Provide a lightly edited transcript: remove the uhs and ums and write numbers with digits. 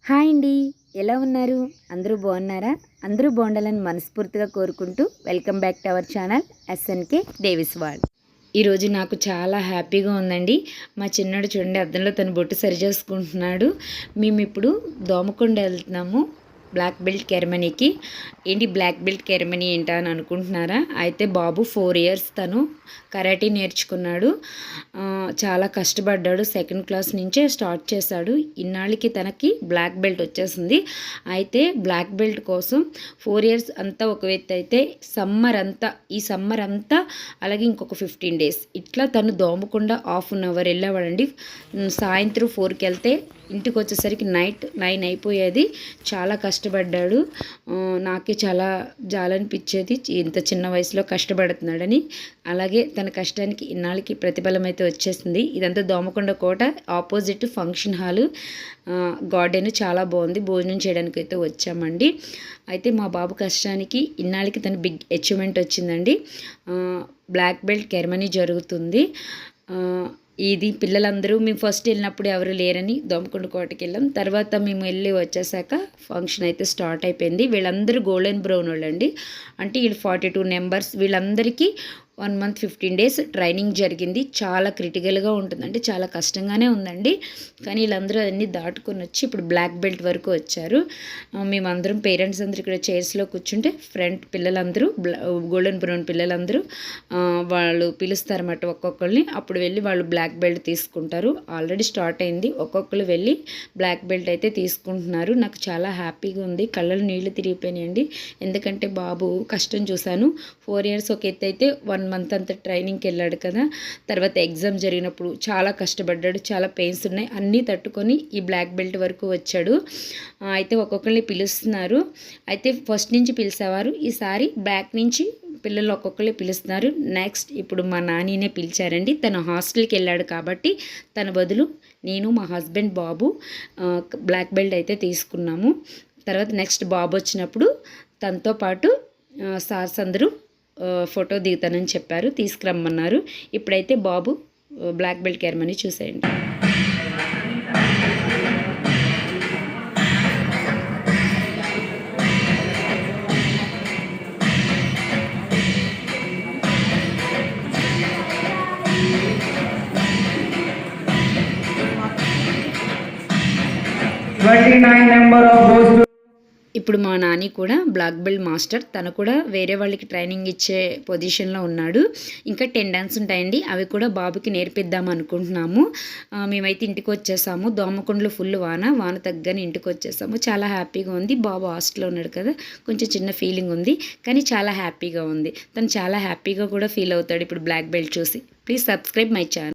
Hi అండి, ఎలా ఉన్నారు? అందరూ బాగున్నారా? అందరూ బాగుండాలని మనస్ఫూర్తిగా కోరుకుంటూ welcome back to our channel SNK Davis world. ఈరోజు నాకు చాలా హ్యాపీగా ఉందండి. మా చిన్నాడు చూడండి, అద్దంలో తను బొట్టు సరి చేసుకుంటున్నాడు. మేము ఇప్పుడు దోమకొండ వెళ్తున్నాము బ్లాక్ బెల్ట్ సెరమనీకి. ఏంటి బ్లాక్ బెల్ట్ సెరమనీ ఏంటా అని అనుకుంటున్నారా? అయితే బాబు 4 ఇయర్స్ తను కరాటే నేర్చుకున్నాడు. చాలా కష్టపడ్డాడు. 2nd క్లాస్ నుంచే స్టార్ట్ చేశాడు. ఇన్నాళ్ళకి తనకి బ్లాక్ బెల్ట్ వచ్చేసింది. అయితే బ్లాక్ బెల్ట్ కోసం 4 ఇయర్స్ అంతా ఒక వ్యక్తి అయితే ఈ సమ్మర్ అంతా అలాగే ఇంకొక 15 డేస్ ఇట్లా తను దోమకుండా హాఫ్ అన్ అవర్ వెళ్ళేవాడండి. సాయంత్రం 4కి వెళ్తే ఇంటికి వచ్చేసరికి నైట్ 9 అయిపోయేది. చాలా కష్టపడ్డాడు. నాకే చాలా జాలనిపించేది, ఇంత చిన్న వయసులో కష్టపడుతున్నాడని. అలాగే తన కష్టానికి ఇన్నాళ్ళకి ప్రతిఫలం అయితే వచ్చేసింది. ఇదంతా దోమకొండ కోట ఆపోజిట్ ఫంక్షన్ హాలు గార్డెన్ చాలా బాగుంది. భోజనం చేయడానికి అయితే వచ్చామండి. అయితే మా బాబు కష్టానికి ఇన్నాళ్ళకి తన బిగ్ అచీవ్మెంట్ వచ్చిందండి. బ్లాక్ బెల్ట్ సెరమనీ జరుగుతుంది. ఇది పిల్లలందరూ మేము ఫస్ట్ వెళ్ళినప్పుడు ఎవరు లేరని దోమకొండ కోటకి వెళ్ళాం. తర్వాత మేము వెళ్ళి వచ్చేసాక ఫంక్షన్ అయితే స్టార్ట్ అయిపోయింది. వీళ్ళందరూ గోల్డెన్ బ్రౌన్ వాళ్ళండి. అంటే వీళ్ళు 42 మెంబర్స్. వీళ్ళందరికీ 1 మంత్ 15 డేస్ ట్రైనింగ్ జరిగింది. చాలా క్రిటికల్గా ఉంటుంది, అంటే చాలా కష్టంగానే ఉందండి. కానీ వీళ్ళందరూ అన్నీ దాటుకొని వచ్చి ఇప్పుడు బ్లాక్ బెల్ట్ వరకు వచ్చారు. మేమందరం పేరెంట్స్ అందరూ ఇక్కడ చైర్స్లో కూర్చుంటే ఫ్రంట్ పిల్లలందరూ గోల్డెన్ బ్రౌన్ పిల్లలందరూ వాళ్ళు పిలుస్తారన్నమాట ఒక్కొక్కరిని. అప్పుడు వెళ్ళి వాళ్ళు బ్లాక్ బెల్ట్ తీసుకుంటారు. ఆల్రెడీ స్టార్ట్ అయింది. ఒక్కొక్కరు వెళ్ళి బ్లాక్ బెల్ట్ అయితే తీసుకుంటున్నారు. నాకు చాలా హ్యాపీగా ఉంది. కళ్ళలో నీళ్లు తిరిగిపోయినాయండి. ఎందుకంటే బాబు కష్టం చూశాను. 4 ఇయర్స్ ఒక ఎత్తు అయితే 1 మంత్ అంతా ట్రైనింగ్కి వెళ్ళాడు కదా. తర్వాత ఎగ్జామ్ జరిగినప్పుడు చాలా కష్టపడ్డాడు. చాలా పెయిన్స్ ఉన్నాయి, అన్నీ తట్టుకొని ఈ బ్లాక్ బెల్ట్ వరకు వచ్చాడు. అయితే ఒక్కొక్కరిని పిలుస్తున్నారు. అయితే ఫస్ట్ నుంచి పిలిచేవారు, ఈసారి బ్యాక్ నుంచి పిల్లలు ఒక్కొక్కరిని పిలుస్తున్నారు. నెక్స్ట్ ఇప్పుడు మా నానినే పిలిచారండి. తను హాస్టల్కి వెళ్ళాడు కాబట్టి తన బదులు నేను, మా హస్బెండ్, బాబు బ్లాక్ బెల్ట్ అయితే తీసుకున్నాము. తర్వాత నెక్స్ట్ బాబు వచ్చినప్పుడు తనతో పాటు సార్స్ అందరూ ఫోటో దిగుతానని చెప్పారు, తీసుకురమ్మన్నారు. ఇప్పుడైతే బాబు బ్లాక్ బెల్ట్ సెరమనీ చూసేయండి. ఇప్పుడు మా నాని కూడా బ్లాక్ బెల్ట్ మాస్టర్. తను కూడా వేరే వాళ్ళకి ట్రైనింగ్ ఇచ్చే పొజిషన్లో ఉన్నాడు. ఇంకా 10 డాన్స్ ఉంటాయండి, అవి కూడా బాబుకి నేర్పిద్దాం అనుకుంటున్నాము. మేమైతే ఇంటికి వచ్చేసాము. దోమకొండలో ఫుల్ వాన తగ్గని ఇంటికి వచ్చేసాము. చాలా హ్యాపీగా ఉంది. బాబు హాస్టల్లో ఉన్నాడు కదా, కొంచెం చిన్న ఫీలింగ్ ఉంది, కానీ చాలా హ్యాపీగా ఉంది. తను చాలా హ్యాపీగా కూడా ఫీల్ అవుతాడు ఇప్పుడు బ్లాక్ బెల్ట్ చూసి. Please subscribe my channel.